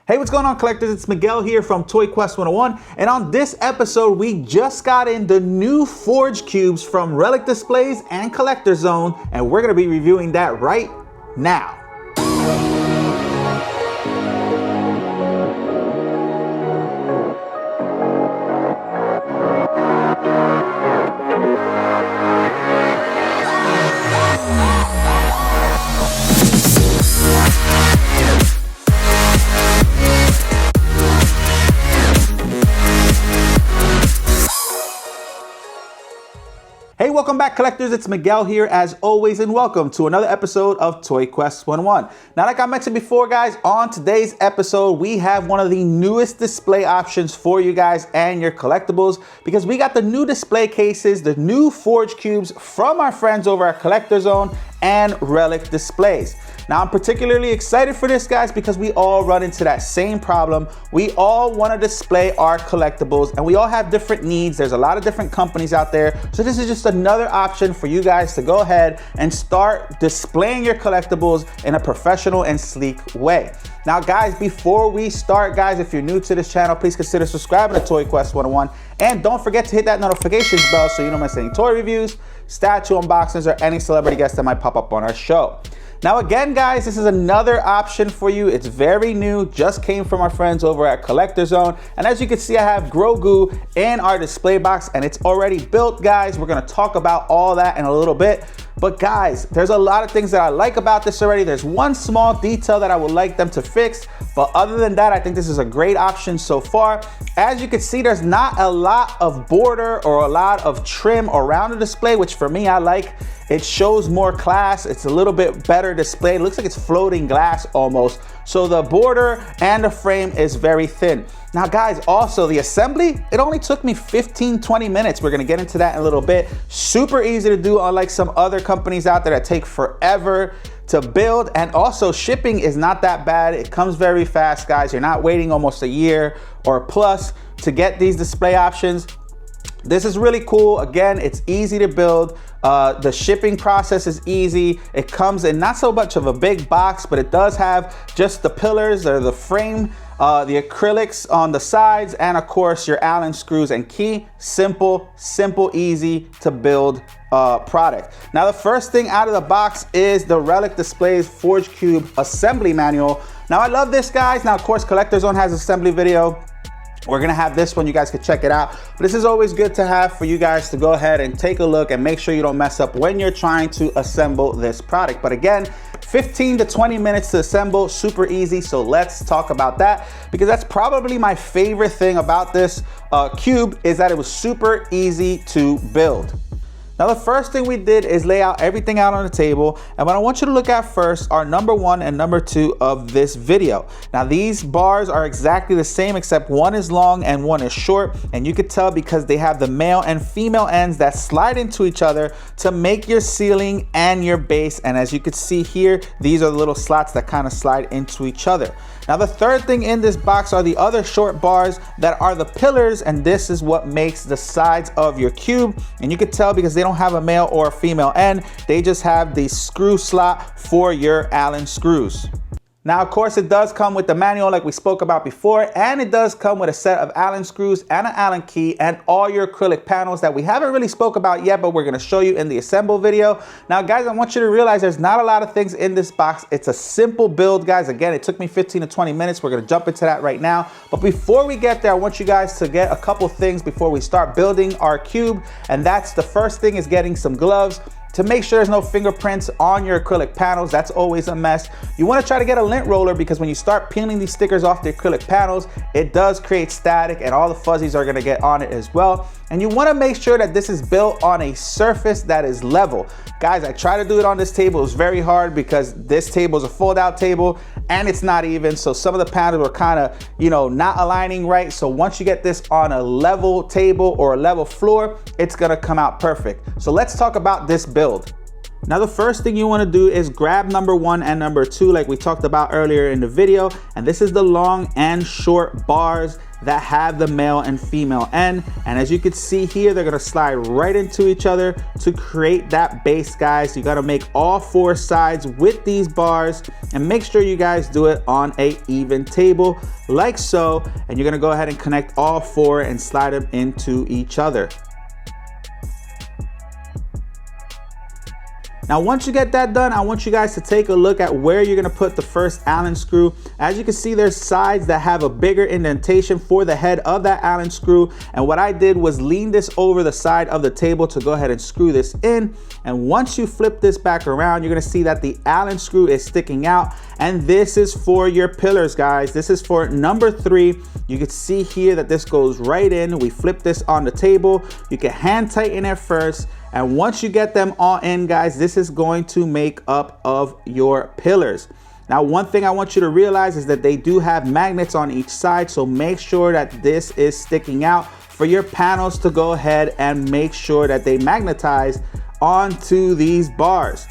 Hey, what's going on, collectors? It's Miguel here from Toy Quest 101, and on this episode, we just got in the new Forge cubes from Relic Displays and CollectorZown, and we're gonna be reviewing that right now. Hey, welcome back, collectors. It's Miguel here as always, and welcome to another episode of Toy Quest 101. Now, like I mentioned before, guys, on today's episode, we have one of the newest display options for you guys and your collectibles, because we got the new display cases, the new Forge cubes from our friends over at CollectorZown and Relic Displays. Now, I'm particularly excited for this, guys, because we all run into that same problem. We all want to display our collectibles, and we all have different needs. There's a lot of different companies out there. So this is just another option for you guys to go ahead and start displaying your collectibles in a professional and sleek way. Now, guys, before we start, guys, if you're new to this channel, please consider subscribing to Toy Quest 101. And don't forget to hit that notifications bell so you don't miss any toy reviews, statue unboxings, or any celebrity guests that might pop up on our show. Now, again, guys, this is another option for you. It's very new, just came from our friends over at CollectorZown. And as you can see, I have Grogu in our display box, and it's already built, guys. We're gonna talk about all that in a little bit. But guys, there's a lot of things that I like about this already. There's one small detail that I would like them to fix, but other than that, I think this is a great option so far. As you can see, there's not a lot of border or a lot of trim around the display, which for me, I like. It shows more class. It's a little bit better display. It looks like it's floating glass almost. So the border and the frame is very thin. Now, guys, also the assembly, it only took me 15-20 minutes. We're gonna get into that in a little bit. Super easy to do, unlike some other companies out there that take forever to build. And also shipping is not that bad. It comes very fast, guys. You're not waiting almost a year or plus to get these display options. This is really cool. Again, it's easy to build. The shipping process is easy. It comes in not so much of a big box, but it does have just the pillars or the frame, the acrylics on the sides, and of course your Allen screws and key. Simple, easy to build product. Now, the first thing out of the box is the Relic Displays Forge Cube Assembly Manual. Now, I love this, guys. Now, of course, CollectorZown has assembly video. We're gonna have this one, you guys can check it out. But this is always good to have for you guys to go ahead and take a look and make sure you don't mess up when you're trying to assemble this product. But again, 15 to 20 minutes to assemble, super easy. So let's talk about that, because that's probably my favorite thing about this cube, is that it was super easy to build. Now, the first thing we did is lay out everything out on the table. And what I want you to look at first are number 1 and number 2 of this video. Now, these bars are exactly the same, except one is long and one is short. And you could tell because they have the male and female ends that slide into each other to make your ceiling and your base. And as you can see here, these are the little slots that kind of slide into each other. Now, the third thing in this box are the other short bars that are the pillars, and this is what makes the sides of your cube. And you can tell because they don't have a male or a female end, they just have the screw slot for your Allen screws. Now, of course, it does come with the manual like we spoke about before, and it does come with a set of Allen screws and an Allen key and all your acrylic panels that we haven't really spoke about yet, but we're gonna show you in the assemble video. Now, guys, I want you to realize there's not a lot of things in this box. It's a simple build, guys. Again, it took me 15 to 20 minutes. We're gonna jump into that right now. But before we get there, I want you guys to get a couple things before we start building our cube. And that's the first thing, is getting some gloves to make sure there's no fingerprints on your acrylic panels. That's always a mess. You want to try to get a lint roller, because when you start peeling these stickers off the acrylic panels, it does create static and all the fuzzies are going to get on it as well. And you want to make sure that this is built on a surface that is level. Guys, I try to do it on this table. It was very hard because this table is a fold out table and it's not even. So some of the panels were kind of, not aligning right. So once you get this on a level table or a level floor, it's going to come out perfect. So let's talk about this build. Now the first thing you want to do is grab number 1 and number 2 like we talked about earlier in the video, and this is the long and short bars that have the male and female end, and as you can see here, they're going to slide right into each other to create that base, guys. You got to make all 4 sides with these bars, and make sure you guys do it on a even table like so, and you're going to go ahead and connect all 4 and slide them into each other. Now, once you get that done, I want you guys to take a look at where you're gonna put the first Allen screw. As you can see, there's sides that have a bigger indentation for the head of that Allen screw. And what I did was lean this over the side of the table to go ahead and screw this in. And once you flip this back around, you're gonna see that the Allen screw is sticking out. And this is for your pillars, guys. This is for number 3. You can see here that this goes right in. We flip this on the table. You can hand tighten it first. And once you get them all in, guys, this is going to make up of your pillars. Now, one thing I want you to realize is that they do have magnets on each side, so make sure that this is sticking out for your panels to go ahead and make sure that they magnetize onto these bars.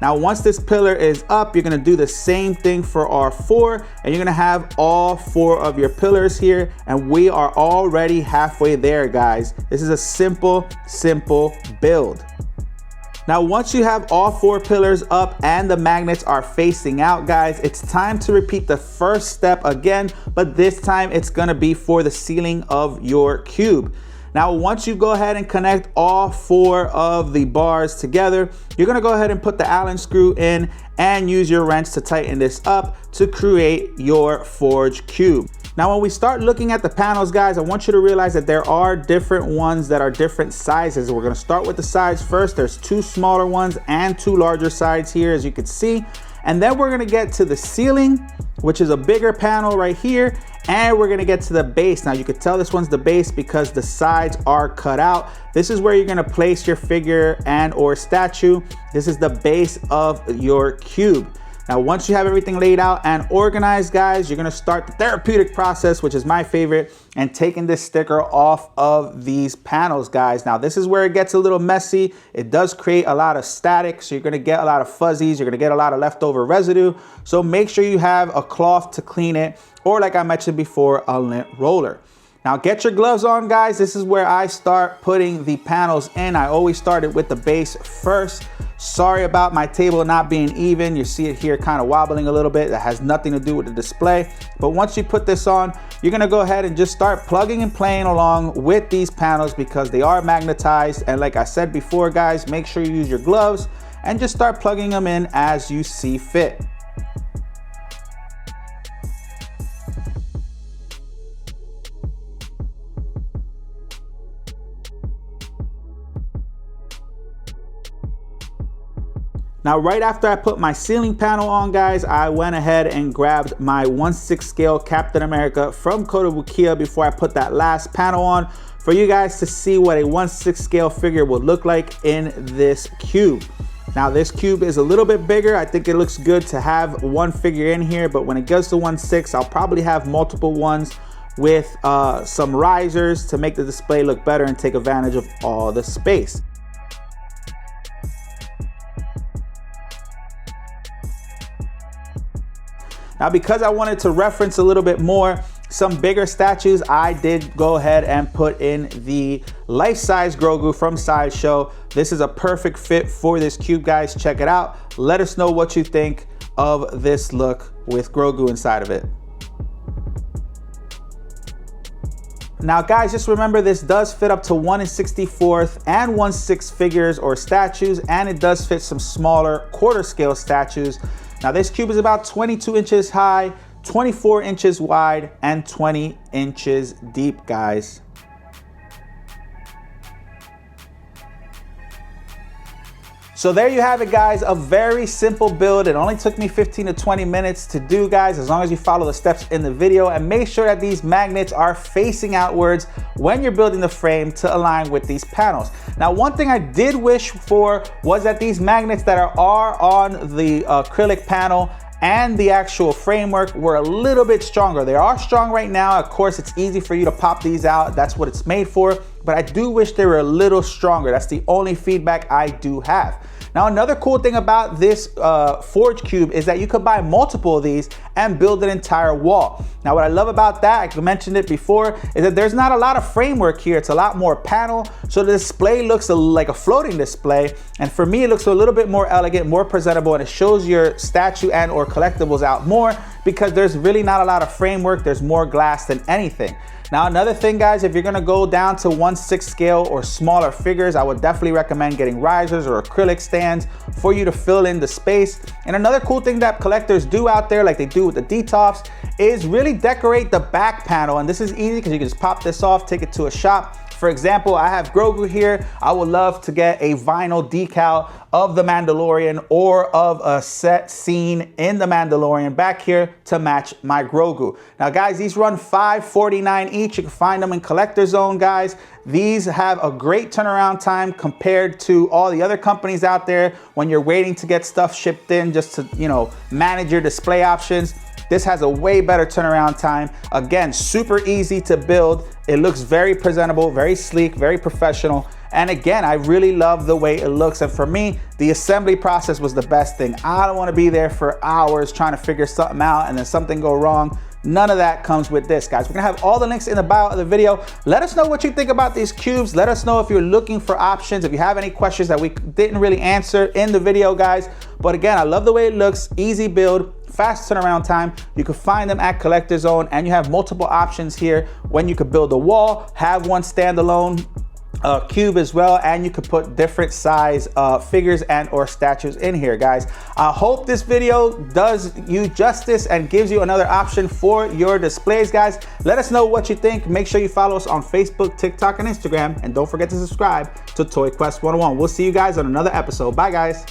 Now, once this pillar is up, you're gonna do the same thing for R4, and you're gonna have all 4 of your pillars here, and we are already halfway there, guys. This is a simple build. Now, once you have all 4 pillars up and the magnets are facing out, guys, it's time to repeat the first step again, but this time it's gonna be for the ceiling of your cube. Now, once you go ahead and connect all 4 of the bars together, you're gonna go ahead and put the Allen screw in and use your wrench to tighten this up to create your forged cube. Now, when we start looking at the panels, guys, I want you to realize that there are different ones that are different sizes. We're gonna start with the sides first. There's 2 smaller ones and 2 larger sides here, as you can see. And then we're gonna get to the ceiling, which is a bigger panel right here, and we're gonna get to the base. Now, you can tell this one's the base because the sides are cut out. This is where you're gonna place your figure and or statue. This is the base of your cube. Now, once you have everything laid out and organized, guys, you're gonna start the therapeutic process, which is my favorite, and taking this sticker off of these panels, guys. Now, this is where it gets a little messy. It does create a lot of static, so you're gonna get a lot of fuzzies, you're gonna get a lot of leftover residue. So make sure you have a cloth to clean it, or like I mentioned before, a lint roller. Now, get your gloves on, guys. This is where I start putting the panels in. I always started with the base first. Sorry about my table not being even. You see it here kind of wobbling a little bit. That has nothing to do with the display. But once you put this on, you're gonna go ahead and just start plugging and playing along with these panels because they are magnetized. And like I said before, guys, make sure you use your gloves and just start plugging them in as you see fit. Now, right after I put my ceiling panel on, guys, I went ahead and grabbed my 1/6 scale Captain America from Kotobukiya before I put that last panel on for you guys to see what a 1/6 scale figure would look like in this cube. Now, this cube is a little bit bigger. I think it looks good to have one figure in here, but when it goes to 1/6, I'll probably have multiple ones with some risers to make the display look better and take advantage of all the space. Now, because I wanted to reference a little bit more some bigger statues, I did go ahead and put in the life-size Grogu from Sideshow. This is a perfect fit for this cube, guys. Check it out. Let us know what you think of this look with Grogu inside of it. Now, guys, just remember this does fit up to 1/64 and 1/6 figures or statues, and it does fit some smaller quarter scale statues. Now, this cube is about 22 inches high, 24 inches wide, and 20 inches deep, guys. So there you have it, guys. A very simple build. It only took me 15 to 20 minutes to do, guys, as long as you follow the steps in the video, and make sure that these magnets are facing outwards when you're building the frame to align with these panels. Now, one thing I did wish for was that these magnets that are on the acrylic panel and the actual framework were a little bit stronger. They are strong right now. Of course, it's easy for you to pop these out. That's what it's made for. But I do wish they were a little stronger. That's the only feedback I do have. Now, another cool thing about this Forge Cube is that you could buy multiple of these and build an entire wall. Now, what I love about that, I mentioned it before, is that there's not a lot of framework here. It's a lot more panel, so the display looks like a floating display. And for me, it looks a little bit more elegant, more presentable, and it shows your statue and or collectibles out more because there's really not a lot of framework. There's more glass than anything. Now, another thing, guys, if you're gonna go down to 1/6 scale or smaller figures, I would definitely recommend getting risers or acrylic stands for you to fill in the space. And another cool thing that collectors do out there, like they do with the D-Tops, is really decorate the back panel. And this is easy because you can just pop this off, take it to a shop. For example, I have Grogu here. I would love to get a vinyl decal of the Mandalorian or of a set scene in the Mandalorian back here to match my Grogu. Now, guys, these run $5.49 each. You can find them in CollectorZown, guys. These have a great turnaround time compared to all the other companies out there when you're waiting to get stuff shipped in just to, you know, manage your display options. This has a way better turnaround time. Again, super easy to build. It looks very presentable, very sleek, very professional. And again, I really love the way it looks. And for me, the assembly process was the best thing. I don't want to be there for hours trying to figure something out and then something go wrong. None of that comes with this, guys. We're gonna have all the links in the bio of the video. Let us know what you think about these cubes. Let us know if you're looking for options, if you have any questions that we didn't really answer in the video, guys. But again, I love the way it looks, easy build, fast turnaround time. You can find them at CollectorZown, and you have multiple options here when you could build a wall, have one standalone cube as well, and you could put different size figures and or statues in here, guys. I hope this video does you justice and gives you another option for your displays, guys. Let us know what you think. Make sure you follow us on Facebook, TikTok, and Instagram, and don't forget to subscribe to Toy Quest 101. We'll see you guys on another episode. Bye, guys.